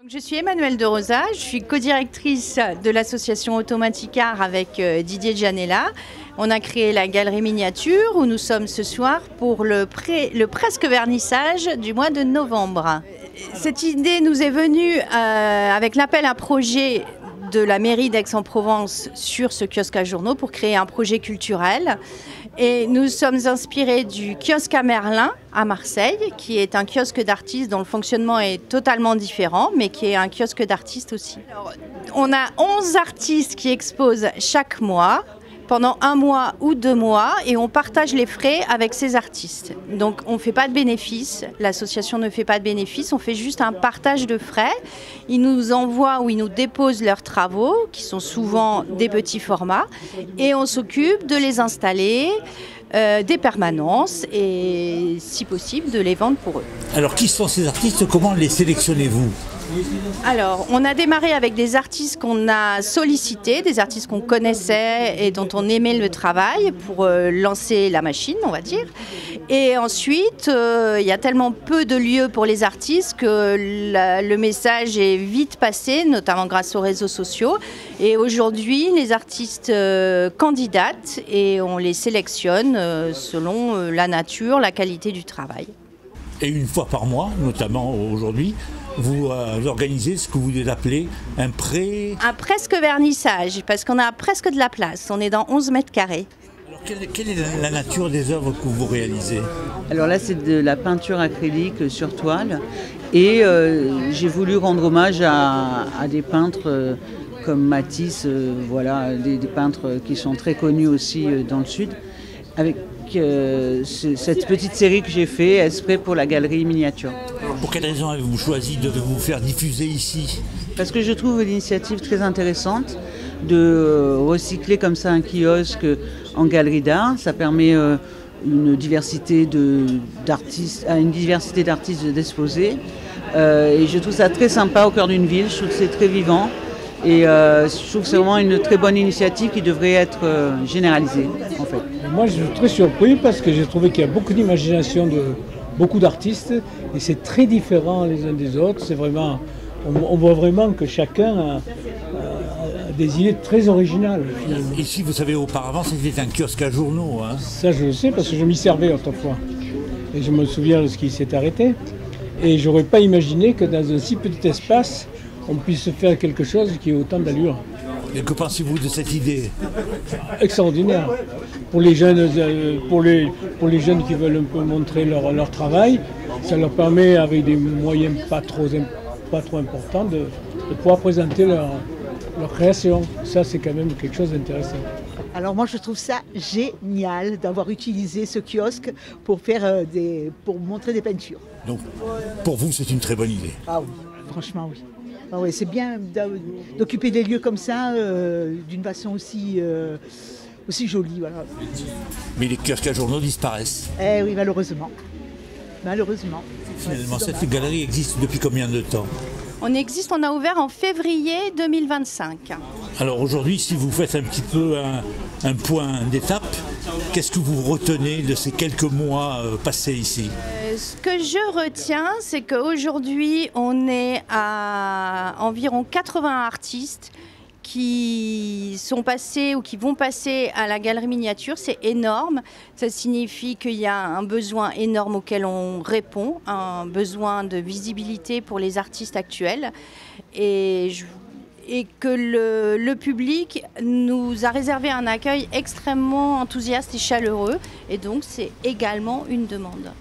Je suis Emmanuelle de Rosa, je suis co-directrice de l'association Automaticart avec Didier Gianella. On a créé la galerie miniature où nous sommes ce soir pour le presque vernissage du mois de novembre. Cette idée nous est venue avec l'appel à projet de la mairie d'Aix-en-Provence sur ce kiosque à journaux pour créer un projet culturel. Et nous sommes inspirés du kiosque à Merlin à Marseille, qui est un kiosque d'artistes dont le fonctionnement est totalement différent, mais qui est un kiosque d'artistes aussi. Alors, on a 11 artistes qui exposent chaque mois, pendant 1 mois ou 2 mois, et on partage les frais avec ces artistes. Donc on ne fait pas de bénéfices, l'association ne fait pas de bénéfices, on fait juste un partage de frais. Ils nous envoient ou ils nous déposent leurs travaux, qui sont souvent des petits formats, et on s'occupe de les installer, des permanences, et si possible de les vendre pour eux. Alors qui sont ces artistes? Comment les sélectionnez-vous? Alors, on a démarré avec des artistes qu'on a sollicités, des artistes qu'on connaissait et dont on aimait le travail pour lancer la machine, on va dire. Et ensuite, il y a tellement peu de lieux pour les artistes que le message est vite passé, notamment grâce aux réseaux sociaux. Et aujourd'hui, les artistes candidatent et on les sélectionne selon la nature, la qualité du travail. Et une fois par mois, notamment aujourd'hui, vous organisez ce que vous appelez un presque vernissage, parce qu'on a presque de la place. On est dans 11 mètres carrés. Alors, quelle est la nature des œuvres que vous réalisez? Alors là, c'est de la peinture acrylique sur toile. Et j'ai voulu rendre hommage à des peintres comme Matisse, voilà, des peintres qui sont très connus aussi dans le Sud, avec cette petite série que j'ai fait, exprès pour la galerie miniature. Pour quelle raison avez-vous choisi de vous faire diffuser ici? Parce que je trouve l'initiative très intéressante de recycler comme ça un kiosque en galerie d'art. Ça permet une diversité d'artistes d'exposer. Et je trouve ça très sympa au cœur d'une ville. Je trouve que c'est très vivant. Et je trouve que c'est vraiment une très bonne initiative qui devrait être généralisée, en fait. Moi, je suis très surpris parce que j'ai trouvé qu'il y a beaucoup d'imagination de beaucoup d'artistes et c'est très différent les uns des autres. C'est vraiment, on voit vraiment que chacun a des idées très originales, finalement. Ici, vous savez, auparavant, c'était un kiosque à journaux. Hein. Ça, je le sais parce que je m'y servais autrefois. Et je me souviens de ce qui s'est arrêté. Et j'aurais pas imaginé que dans un si petit espace, on puisse faire quelque chose qui ait autant d'allure. Et que pensez-vous de cette idée? Extraordinaire. Pour les jeunes, pour les jeunes qui veulent un peu montrer leur travail, ça leur permet, avec des moyens pas trop importants, de pouvoir présenter leur création. Ça, c'est quand même quelque chose d'intéressant. Alors moi, je trouve ça génial d'avoir utilisé ce kiosque pour pour montrer des peintures. Donc, pour vous, c'est une très bonne idée? Ah oui, franchement oui. Ah ouais, c'est bien d'occuper des lieux comme ça, d'une façon aussi jolie. Voilà. Mais les kiosques à journaux disparaissent. Eh oui, malheureusement. Malheureusement. Finalement, cette galerie existe depuis combien de temps? On a ouvert en février 2025. Alors aujourd'hui, si vous faites un petit peu un point d'étape, qu'est-ce que vous retenez de ces quelques mois passés ici? Ce que je retiens, c'est qu'aujourd'hui, on est à environ 80 artistes qui sont passés ou qui vont passer à la galerie miniature. C'est énorme. Ça signifie qu'il y a un besoin énorme auquel on répond, un besoin de visibilité pour les artistes actuels. Et que le public nous a réservé un accueil extrêmement enthousiaste et chaleureux. Et donc, c'est également une demande.